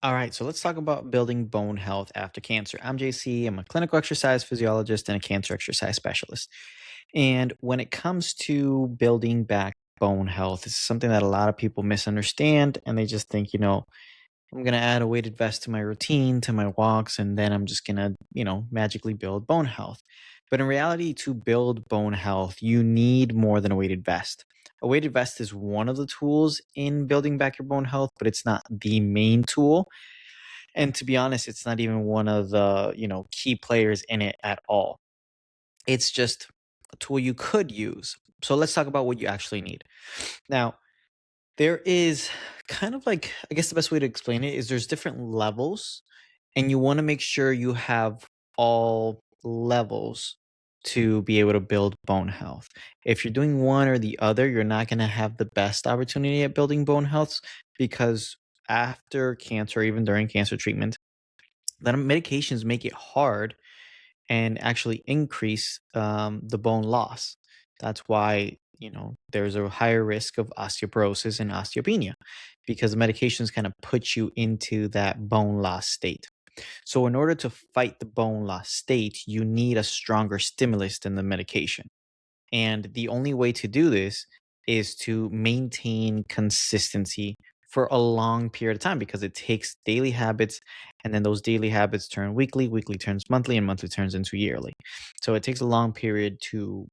All right, so let's talk about building bone health after cancer. I'm JC. I'm a clinical exercise physiologist and a cancer exercise specialist. And when it comes to building back bone health, it's something that a lot of people misunderstand and they just think, I'm going to add a weighted vest to my routine, to my walks, and then I'm just going to, magically build bone health. But in reality, to build bone health, you need more than a weighted vest. A weighted vest is one of the tools in building back your bone health, but it's not the main tool. And to be honest, it's not even one of the, key players in it at all. It's just a tool you could use. So let's talk about what you actually need. Now, there is kind of like, I guess the best way to explain it is there's different levels, and you want to make sure you have all levels to be able to build bone health. If you're doing one or the other, you're not going to have the best opportunity at building bone health because after cancer, even during cancer treatment, then medications make it hard and actually increase the bone loss. That's why there's a higher risk of osteoporosis and osteopenia because the medications kind of put you into that bone loss state. So in order to fight the bone loss state, you need a stronger stimulus than the medication. And the only way to do this is to maintain consistency for a long period of time because it takes daily habits, and then those daily habits turn weekly, weekly turns monthly, and monthly turns into yearly. So it takes a long period to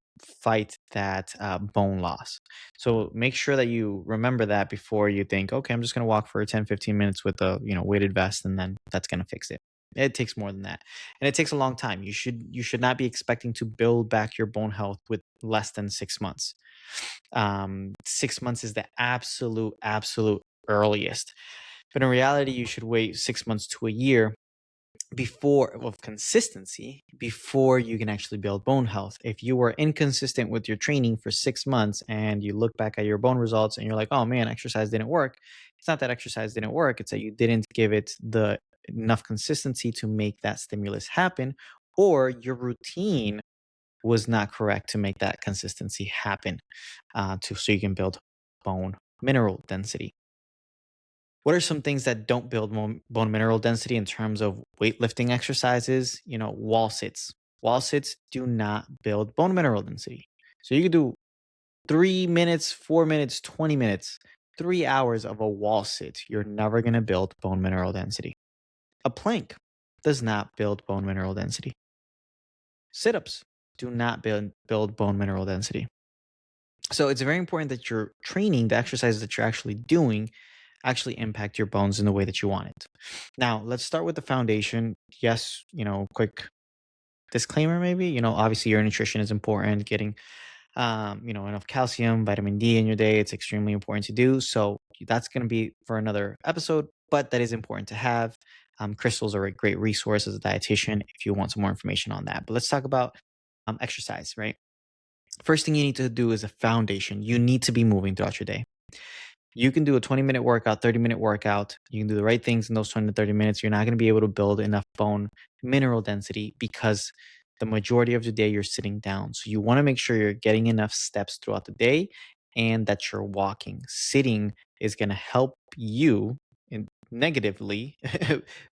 fight that bone loss. So make sure that you remember that before you think, okay, I'm just going to walk for 10, 15 minutes with a weighted vest and then that's going to fix it. It takes more than that, and it takes a long time. You should not be expecting to build back your bone health with less than 6 months. 6 months is the absolute earliest, but in reality, you should wait 6 months to a year before of consistency before you can actually build bone health. If you were inconsistent with your training for 6 months and you look back at your bone results and you're like, oh man, exercise didn't work. It's not that exercise didn't work. It's that you didn't give it the enough consistency to make that stimulus happen, or your routine was not correct to make that consistency happen so you can build bone mineral density. What are some things that don't build bone mineral density in terms of weightlifting exercises? Wall sits. Wall sits do not build bone mineral density. So you could do 3 minutes, 4 minutes, 20 minutes, 3 hours of a wall sit. You're never going to build bone mineral density. A plank does not build bone mineral density. Sit ups do not build bone mineral density. So it's very important that your training, the exercises that you're actually doing, actually impact your bones in the way that you want it. Now, let's start with the foundation. Yes, quick disclaimer maybe, obviously your nutrition is important, getting enough calcium, vitamin D in your day, it's extremely important to do. So that's going to be for another episode, but that is important to have. Crystals are a great resource as a dietitian if you want some more information on that. But let's talk about exercise, right? First thing you need to do is a foundation. You need to be moving throughout your day. You can do a 20-minute workout, 30-minute workout. You can do the right things in those 20 to 30 minutes. You're not going to be able to build enough bone mineral density because the majority of the day you're sitting down. So you want to make sure you're getting enough steps throughout the day and that you're walking. Sitting is going to help you negatively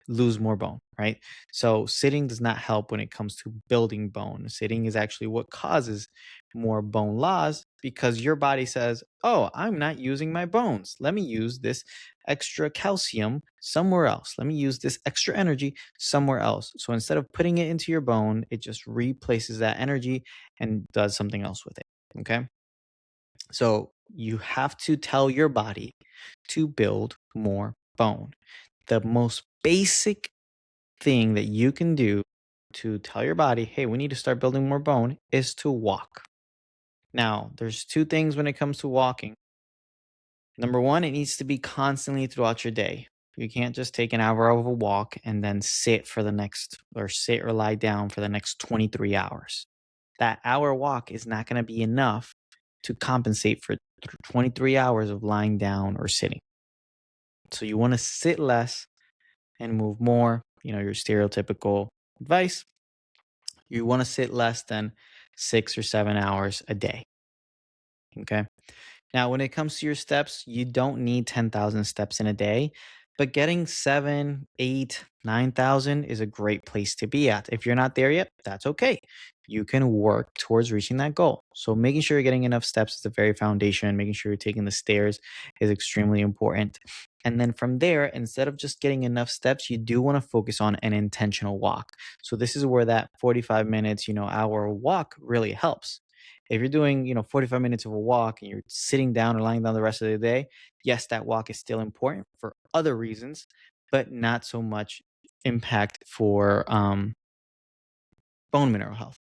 lose more bone, right? So sitting does not help when it comes to building bone. Sitting is actually what causes more bone loss because your body says, oh, I'm not using my bones. Let me use this extra calcium somewhere else. Let me use this extra energy somewhere else. So instead of putting it into your bone, it just replaces that energy and does something else with it. Okay. So you have to tell your body to build more bone. The most basic thing that you can do to tell your body, hey, we need to start building more bone is to walk. Now, there's two things when it comes to walking. Number one, it needs to be constantly throughout your day. You can't just take an hour of a walk and then sit or lie down for the next 23 hours. That hour walk is not going to be enough to compensate for 23 hours of lying down or sitting. So you want to sit less and move more. Your stereotypical advice. You want to sit less than 6 or 7 hours a day. Okay. Now, when it comes to your steps, you don't need 10,000 steps in a day. But getting 7, 8, 9,000 is a great place to be at. If you're not there yet, that's okay. You can work towards reaching that goal. So making sure you're getting enough steps is the very foundation. Making sure you're taking the stairs is extremely important. And then from there, instead of just getting enough steps, you do want to focus on an intentional walk. So this is where that 45 minutes, hour walk really helps. If you're doing, 45 minutes of a walk and you're sitting down or lying down the rest of the day, yes, that walk is still important for other reasons, but not so much impact for bone mineral health.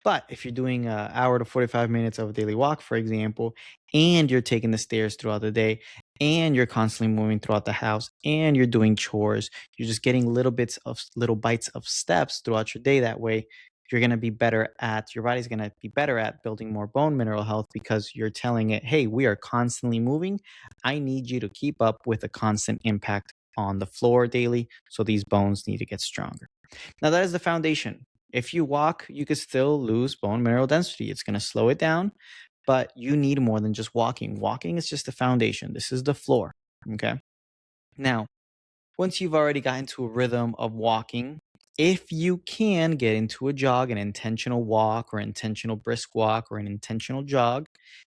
But if you're doing an hour to 45 minutes of a daily walk, for example, and you're taking the stairs throughout the day, and you're constantly moving throughout the house, and you're doing chores, you're just getting little bites of steps throughout your day. That way, your body's going to be better at building more bone mineral health because you're telling it, hey, we are constantly moving. I need you to keep up with a constant impact on the floor daily. So these bones need to get stronger. Now, that is the foundation. If you walk, you could still lose bone mineral density. It's going to slow it down, but you need more than just walking. Walking is just the foundation. This is the floor. Okay. Now, once you've already gotten into a rhythm of walking, if you can get into a jog, an intentional walk or intentional brisk walk or an intentional jog,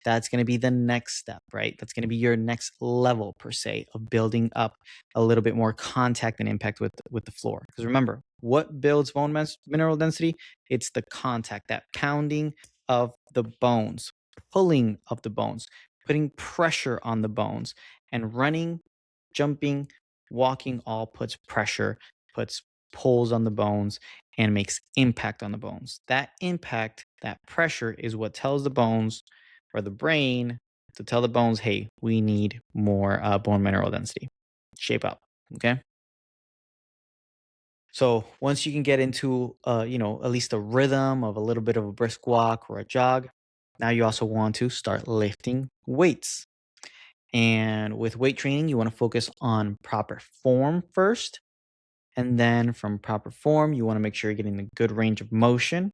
that's going to be the next step, right? That's going to be your next level per se of building up a little bit more contact and impact with the floor. Because remember, what builds mineral density? It's the contact, that pounding of the bones, pulling of the bones, putting pressure on the bones, and running, jumping, walking all puts pressure, puts pulls on the bones, and makes impact on the bones. That impact, that pressure is what tells the bones or the brain to tell the bones, hey, we need more bone mineral density. Shape up. Okay. So once you can get into, at least a rhythm of a little bit of a brisk walk or a jog, now you also want to start lifting weights. And with weight training, you want to focus on proper form first. And then from proper form, you want to make sure you're getting a good range of motion.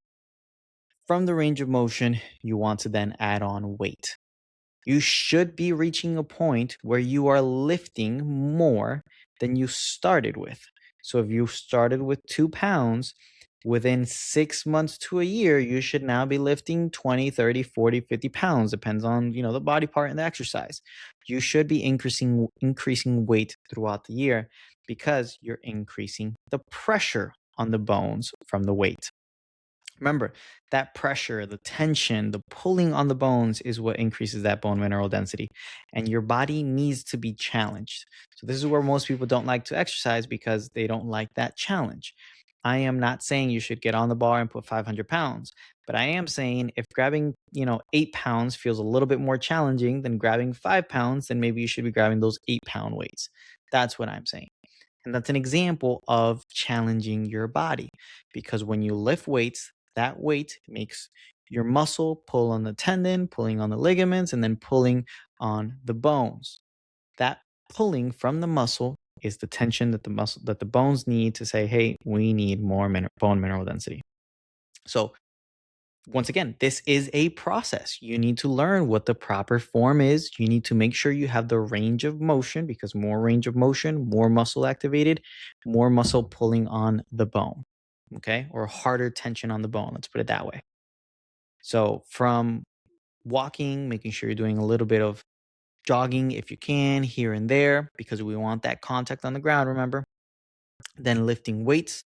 From the range of motion, you want to then add on weight. You should be reaching a point where you are lifting more than you started with. So if you started with 2 pounds, within 6 months to a year, you should now be lifting 20, 30, 40, 50 pounds, depends on, the body part and the exercise. You should be increasing weight throughout the year because you're increasing the pressure on the bones from the weight. Remember, that pressure, the tension, the pulling on the bones is what increases that bone mineral density. And your body needs to be challenged. So, this is where most people don't like to exercise because they don't like that challenge. I am not saying you should get on the bar and put 500 pounds, but I am saying if grabbing, 8 pounds feels a little bit more challenging than grabbing 5 pounds, then maybe you should be grabbing those 8 pound weights. That's what I'm saying. And that's an example of challenging your body because when you lift weights, that weight makes your muscle pull on the tendon, pulling on the ligaments, and then pulling on the bones. That pulling from the muscle is the tension that the bones need to say, hey, we need more bone mineral density. So once again, this is a process. You need to learn what the proper form is. You need to make sure you have the range of motion because more range of motion, more muscle activated, more muscle pulling on the bone. Okay. Or harder tension on the bone. Let's put it that way. So from walking, making sure you're doing a little bit of jogging if you can here and there because we want that contact on the ground, remember? Then lifting weights,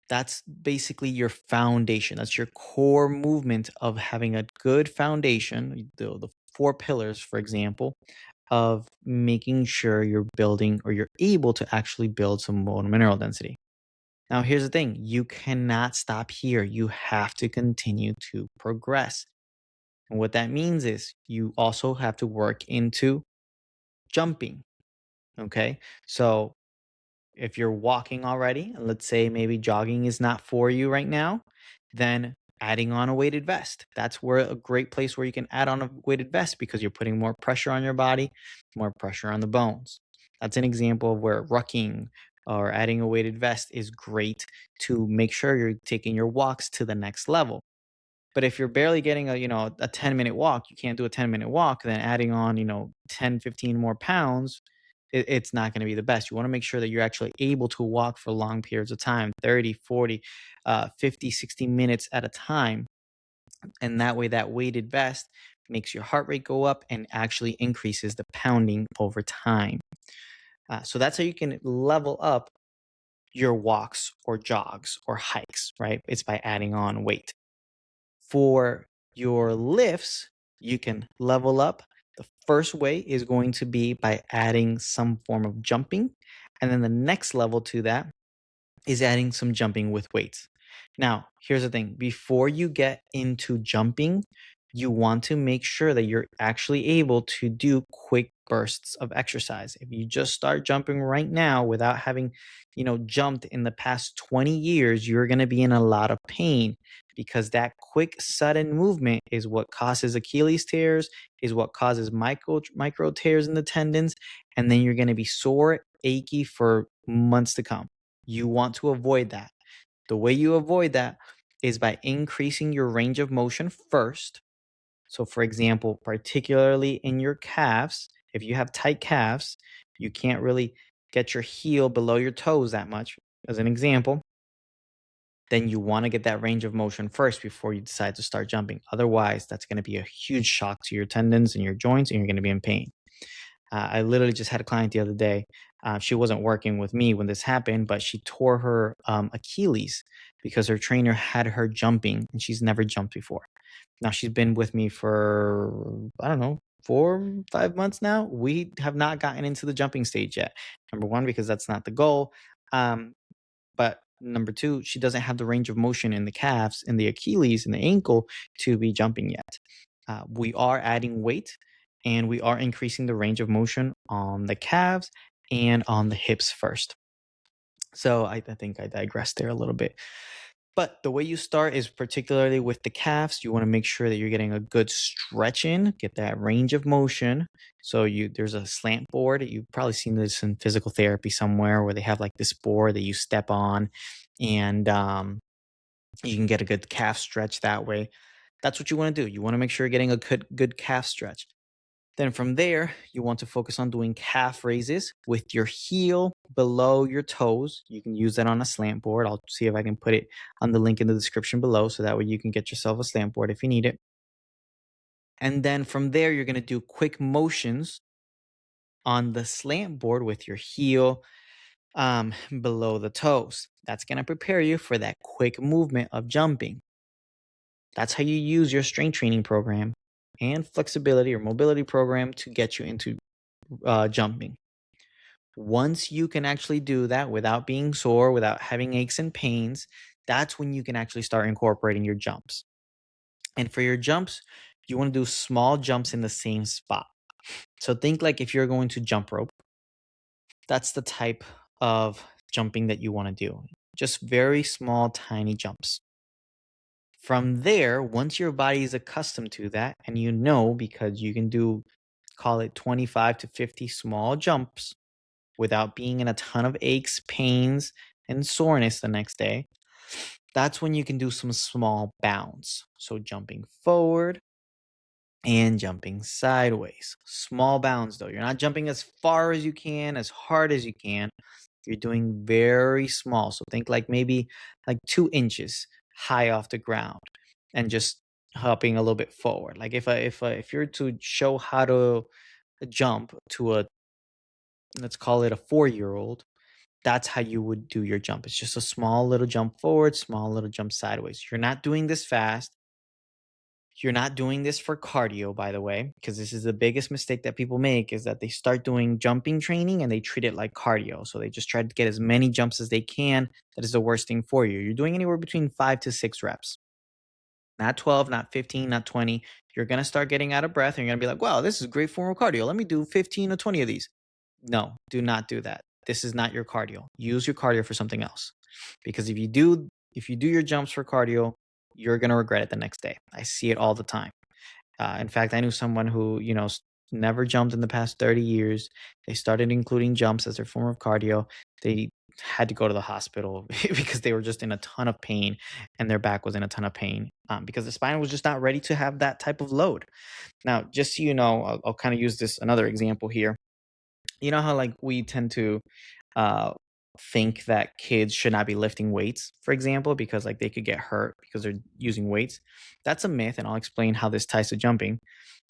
that's basically your foundation. That's your core movement of having a good foundation, the four pillars, for example, of making sure you're building or you're able to actually build some bone mineral density. Now, here's the thing, you cannot stop here. You have to continue to progress. And what that means is you also have to work into jumping. Okay. So if you're walking already, and let's say maybe jogging is not for you right now, then adding on a weighted vest. That's where a great place where you can add on a weighted vest because you're putting more pressure on your body, more pressure on the bones. That's an example of where rucking or adding a weighted vest is great to make sure you're taking your walks to the next level. But if you're barely getting a 10-minute walk, you can't do a 10-minute walk, then adding on, 10, 15 more pounds it's not going to be the best. You want to make sure that you're actually able to walk for long periods of time, 30, 40, 50, 60 minutes at a time. And that way, that weighted vest makes your heart rate go up and actually increases the pounding over time. So that's how you can level up your walks or jogs or hikes, right? It's by adding on weight. For your lifts, you can level up. The first way is going to be by adding some form of jumping. And then the next level to that is adding some jumping with weights. Now, here's the thing, before you get into jumping, you want to make sure that you're actually able to do quick bursts of exercise. If you just start jumping right now without having, jumped in the past 20 years, you're going to be in a lot of pain because that quick sudden movement is what causes Achilles tears, is what causes micro tears in the tendons, and then you're going to be sore, achy for months to come. You want to avoid that. The way you avoid that is by increasing your range of motion first. So, for example, particularly in your calves, if you have tight calves, you can't really get your heel below your toes that much, as an example, then you want to get that range of motion first before you decide to start jumping. Otherwise, that's going to be a huge shock to your tendons and your joints, and you're going to be in pain. I literally just had a client the other day. She wasn't working with me when this happened, but she tore her Achilles because her trainer had her jumping and she's never jumped before. Now she's been with me for, I don't know, 4, 5 months now. We have not gotten into the jumping stage yet. Number one, because that's not the goal. But number two, she doesn't have the range of motion in the calves, in the Achilles, and the ankle to be jumping yet. We are adding weight and we are increasing the range of motion on the calves and on the hips first. So I think I digressed there a little bit. But the way you start is particularly with the calves. You want to make sure that you're getting a good stretch in, get that range of motion. So there's a slant board. You've probably seen this in physical therapy somewhere where they have like this board that you step on, and you can get a good calf stretch that way. That's what you want to do. You want to make sure you're getting a good calf stretch. Then from there, you want to focus on doing calf raises with your heel below your toes. You can use that on a slant board. I'll see if I can put it on the link in the description below so that way you can get yourself a slant board if you need it. And then from there, you're going to do quick motions on the slant board with your heel below the toes. That's going to prepare you for that quick movement of jumping. That's how you use your strength training program and flexibility or mobility program to get you into jumping. Once you can actually do that without being sore, without having aches and pains, that's when you can actually start incorporating your jumps. And for your jumps, you want to do small jumps in the same spot. So think like if you're going to jump rope, that's the type of jumping that you want to do. Just very small, tiny jumps. From there, once your body is accustomed to that, and because you can do, call it 25 to 50 small jumps without being in a ton of aches, pains, and soreness the next day, that's when you can do some small bounds. So jumping forward and jumping sideways. Small bounds though. You're not jumping as far as you can, as hard as you can. You're doing very small. So think like maybe like 2 inches high off the ground and just hopping a little bit forward. Like if you're to show how to jump to let's call it a 4-year-old, that's how you would do your jump. It's just a small little jump forward, small little jump sideways. You're not doing this fast. You're not doing this for cardio, by the way, because this is the biggest mistake that people make is that they start doing jumping training and they treat it like cardio. So they just try to get as many jumps as they can. That is the worst thing for you. You're doing anywhere between 5 to 6 reps. Not 12, not 15, not 20. You're going to start getting out of breath and you're going to be like, wow, this is a great form of cardio. Let me do 15 or 20 of these. No, do not do that. This is not your cardio. Use your cardio for something else. Because if you do your jumps for cardio, you're going to regret it the next day. I see it all the time. In fact, I knew someone who, never jumped in the past 30 years. They started including jumps as their form of cardio. They had to go to the hospital because they were just in a ton of pain and their back was in a ton of pain because the spine was just not ready to have that type of load. Now, just so you know, I'll kind of use this another example here. You know how like we tend to uh think that kids should not be lifting weights, for example, because like they could get hurt because they're using weights. That's a myth, and I'll explain how this ties to jumping.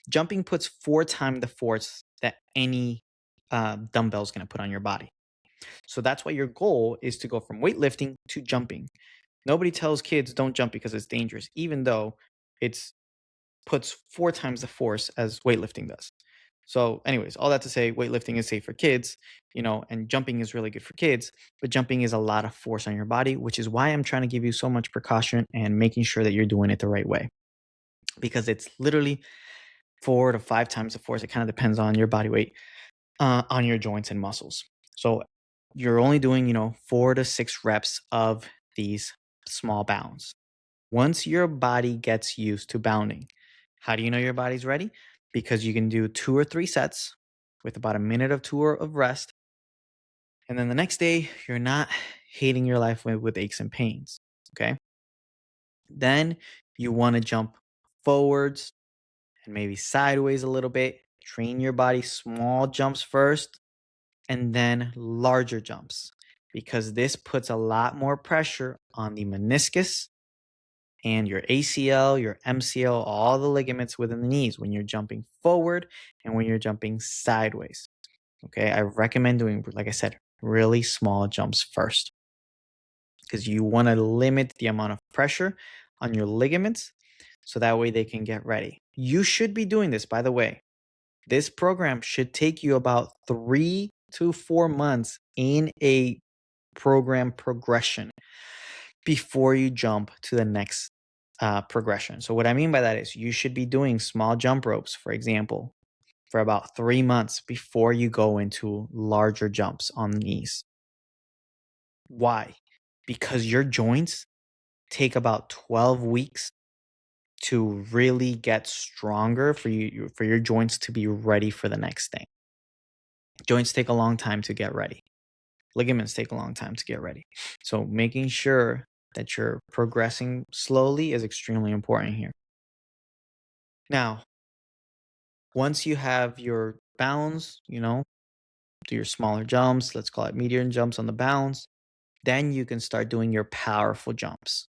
Jumping puts 4 times the force that any dumbbell is going to put on your body. So that's why your goal is to go from weightlifting to jumping. Nobody tells kids don't jump because it's dangerous, even though it's puts 4 times the force as weightlifting does. So, anyways, all that to say, weightlifting is safe for kids, and jumping is really good for kids, but jumping is a lot of force on your body, which is why I'm trying to give you so much precaution and making sure that you're doing it the right way. Because it's literally 4 to 5 times the force. It kind of depends on your body weight, on your joints and muscles. So, you're only doing, 4 to 6 reps of these small bounds. Once your body gets used to bounding, how do you know your body's ready? Because you can do 2 or 3 sets with about a minute of tour of rest. And then the next day, you're not hating your life with aches and pains. Okay. Then you want to jump forwards and maybe sideways a little bit. Train your body small jumps first and then larger jumps because this puts a lot more pressure on the meniscus and your ACL, your MCL, all the ligaments within the knees when you're jumping forward and when you're jumping sideways. Okay, I recommend doing, like I said, really small jumps first because you want to limit the amount of pressure on your ligaments so that way they can get ready. You should be doing this, by the way. This program should take you about 3 to 4 months in a program progression before you jump to the next progression. So, what I mean by that is you should be doing small jump ropes, for example, for about 3 months before you go into larger jumps on the knees. Why? Because your joints take about 12 weeks to really get stronger for your joints to be ready for the next thing. Joints take a long time to get ready. Ligaments take a long time to get ready. So making sure that you're progressing slowly is extremely important here. Now, once you have your bounds, do your smaller jumps, let's call it medium jumps on the bounds, then you can start doing your powerful jumps,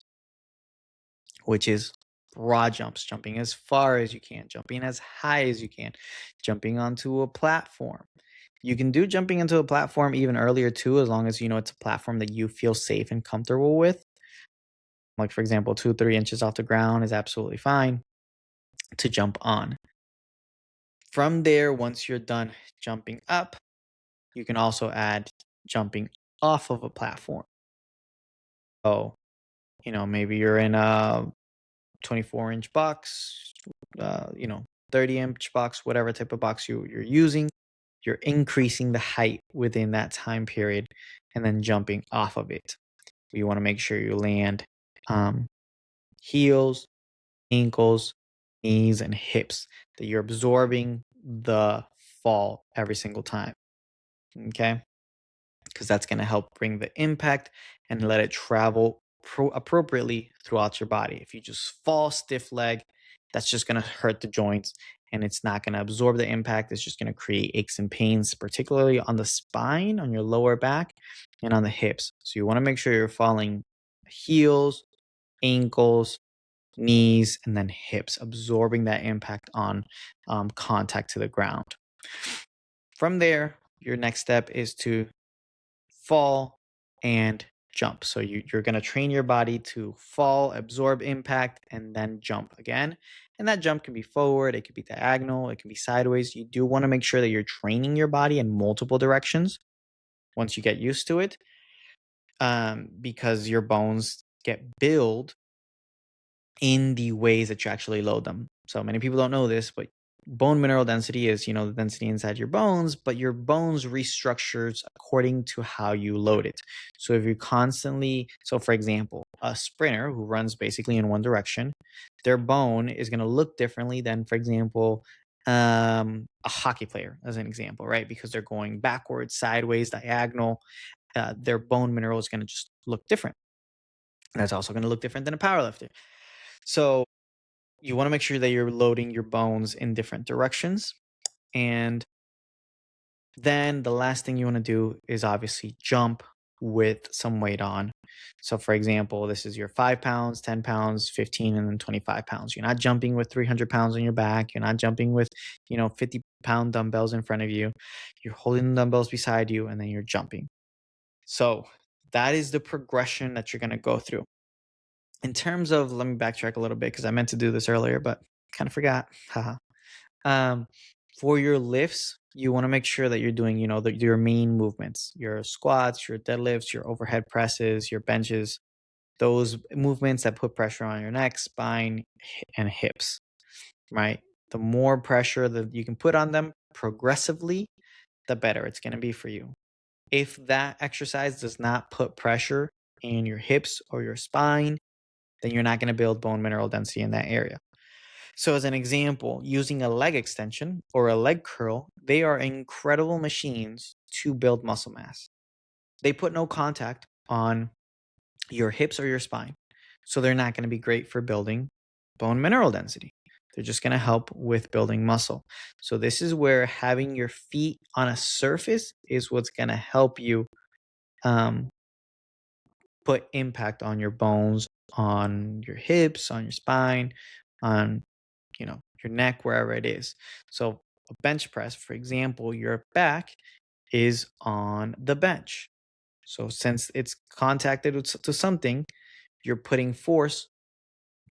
which is broad jumps, jumping as far as you can, jumping as high as you can, jumping onto a platform. You can do jumping into a platform even earlier too, as long as you know it's a platform that you feel safe and comfortable with. Like, for example, 2, 3 inches off the ground is absolutely fine to jump on. From there, once you're done jumping up, you can also add jumping off of a platform. So, maybe you're in a 24-inch box, 30-inch box, whatever type of box you're using. You're increasing the height within that time period and then jumping off of it. You want to make sure you land um, heels, ankles, knees, and hips, that you're absorbing the fall every single time. Okay. Because that's going to help bring the impact and let it travel appropriately throughout your body. If you just fall stiff leg, that's just going to hurt the joints and it's not going to absorb the impact. It's just going to create aches and pains, particularly on the spine, on your lower back, and on the hips. So you want to make sure you're falling heels, ankles, knees, and then hips, absorbing that impact on contact to the ground. From there, your next step is to fall and jump. So you're going to train your body to fall, absorb impact, and then jump again. And that jump can be forward, it could be diagonal, it can be sideways. You do want to make sure that you're training your body in multiple directions once you get used to it, because your bones get built in the ways that you actually load them. So many people don't know this, but bone mineral density is, the density inside your bones, but your bones restructures according to how you load it. So if you constantly, so for example, a sprinter who runs basically in one direction, their bone is going to look differently than, for example, a hockey player, as an example, right? Because they're going backwards, sideways, diagonal. Their bone mineral is going to just look different. And that's also going to look different than a powerlifter. So you want to make sure that you're loading your bones in different directions. And Then the last thing you want to do is obviously jump with some weight on. So, for example, this is your 5 pounds, 10 pounds, 15, and then 25 pounds. You're not jumping with 300 pounds on your back. You're not jumping with, 50-pound dumbbells in front of you. You're holding the dumbbells beside you and then you're jumping. So, that is the progression that you're going to go through. In terms of, let me backtrack a little bit because I meant to do this earlier, but kind of forgot. Haha. Um, for your lifts, you want to make sure that you're doing, your main movements, your squats, your deadlifts, your overhead presses, your benches, those movements that put pressure on your neck, spine, and hips, right? The more pressure that you can put on them progressively, the better it's going to be for you. If that exercise does not put pressure in your hips or your spine, then you're not going to build bone mineral density in that area. So, as an example, using a leg extension or a leg curl, they are incredible machines to build muscle mass. They put no contact on your hips or your spine. So, they're not going to be great for building bone mineral density. They're just going to help with building muscle. So, this is where having your feet on a surface is what's going to help you um, put impact on your bones, on your hips, on your spine, on your neck, wherever it is. So a bench press, for example, your back is on the bench. So since it's contacted to something, you're putting force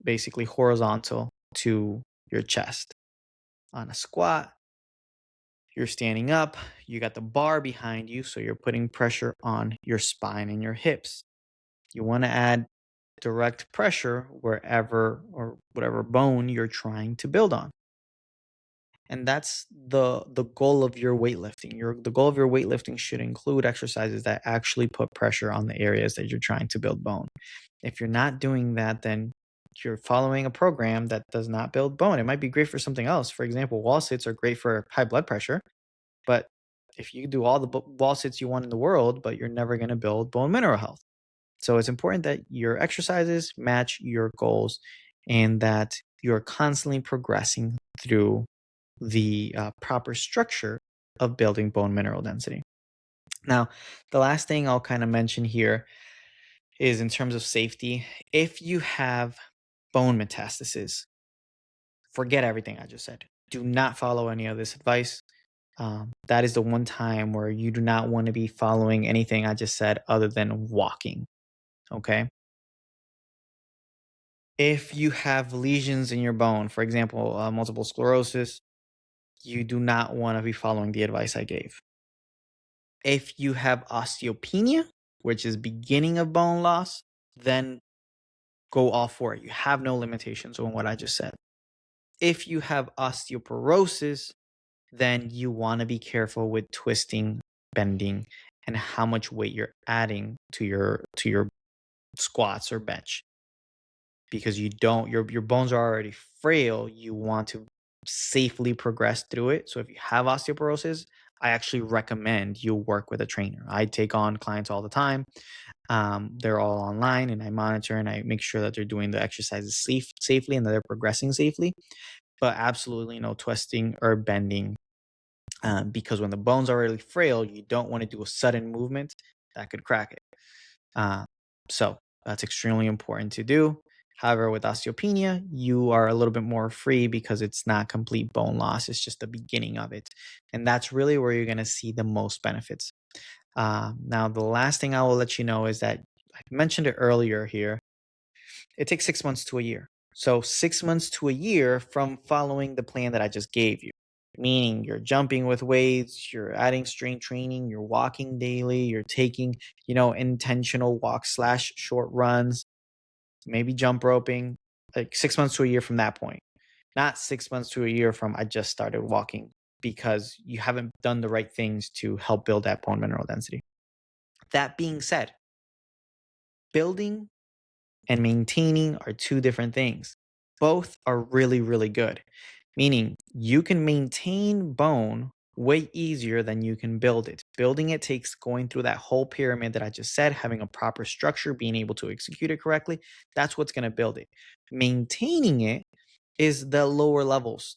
basically horizontal to your chest. On a squat, you're standing up, you got the bar behind you, so you're putting pressure on your spine and your hips. You want to add direct pressure wherever or whatever bone you're trying to build on. And that's the goal of your weightlifting. The goal of your weightlifting should include exercises that actually put pressure on the areas that you're trying to build bone. If you're not doing that, then you're following a program that does not build bone. It might be great for something else. For example, wall sits are great for high blood pressure, but if you do all the wall sits you want in the world, but you're never going to build bone mineral health. So it's important that your exercises match your goals and that you're constantly progressing through the proper structure of building bone mineral density. Now, the last thing I'll kind of mention here is in terms of safety. If you have bone metastasis, forget everything I just said. Do not follow any of this advice. That is the one time where you do not want to be following anything I just said other than walking. Okay. If you have lesions in your bone, for example, multiple sclerosis, you do not want to be following the advice I gave. If you have osteopenia, which is beginning of bone loss, then go all for it. You have no limitations on what I just said. If you have osteoporosis, then you want to be careful with twisting, bending, and how much weight you're adding to your squats or bench. Because your bones are already frail, you want to safely progress through it. So if you have osteoporosis, I actually recommend you work with a trainer. I take on clients all the time. They're all online, and I monitor and I make sure that they're doing the exercises safely and that they're progressing safely. But absolutely no twisting or bending, because when the bones are already frail, you don't want to do a sudden movement that could crack it. So that's extremely important to do. However, with osteopenia, you are a little bit more free because it's not complete bone loss. It's just the beginning of it. And that's really where you're going to see the most benefits. Now, the last thing I will let you know is that I mentioned it earlier here. It takes 6 months to a year. So 6 months to a year from following the plan that I just gave you, meaning you're jumping with weights, you're adding strength training, you're walking daily, you're taking, intentional walks / short runs, maybe jump roping, like 6 months to a year from that point, not 6 months to a year from I just started walking, because you haven't done the right things to help build that bone mineral density. That being said, building and maintaining are two different things. Both are really, really good, meaning you can maintain bone way easier than you can build it. Building it takes going through that whole pyramid that I just said, having a proper structure, being able to execute it correctly. That's what's going to build it. Maintaining it is the lower levels.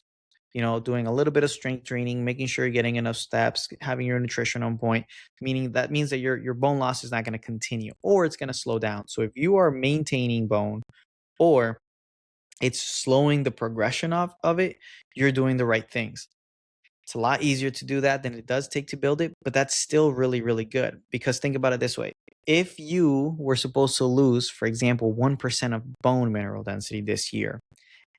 doing a little bit of strength training, making sure you're getting enough steps, having your nutrition on point, meaning that means that your bone loss is not going to continue or it's going to slow down. So if you are maintaining bone or it's slowing the progression of it, you're doing the right things. It's a lot easier to do that than it does take to build it, but that's still really, really good. Because think about it this way. If you were supposed to lose, for example, 1% of bone mineral density this year,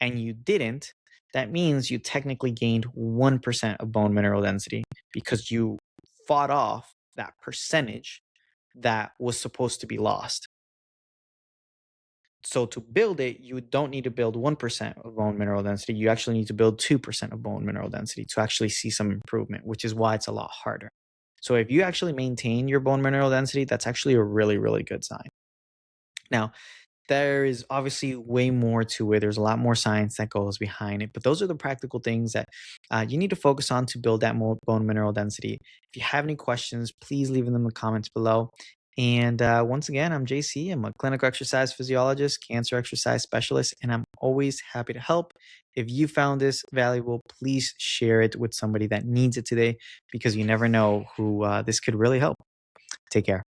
and you didn't, that means you technically gained 1% of bone mineral density because you fought off that percentage that was supposed to be lost. So to build it, you don't need to build 1% of bone mineral density. You actually need to build 2% of bone mineral density to actually see some improvement, which is why it's a lot harder. So if you actually maintain your bone mineral density, that's actually a really, really good sign. Now, there is obviously way more to it. There's a lot more science that goes behind it, but those are the practical things that you need to focus on to build that more bone mineral density. If you have any questions, please leave them in the comments below. And once again, I'm JC. I'm a clinical exercise physiologist, cancer exercise specialist, and I'm always happy to help. If you found this valuable, please share it with somebody that needs it today because you never know who this could really help. Take care.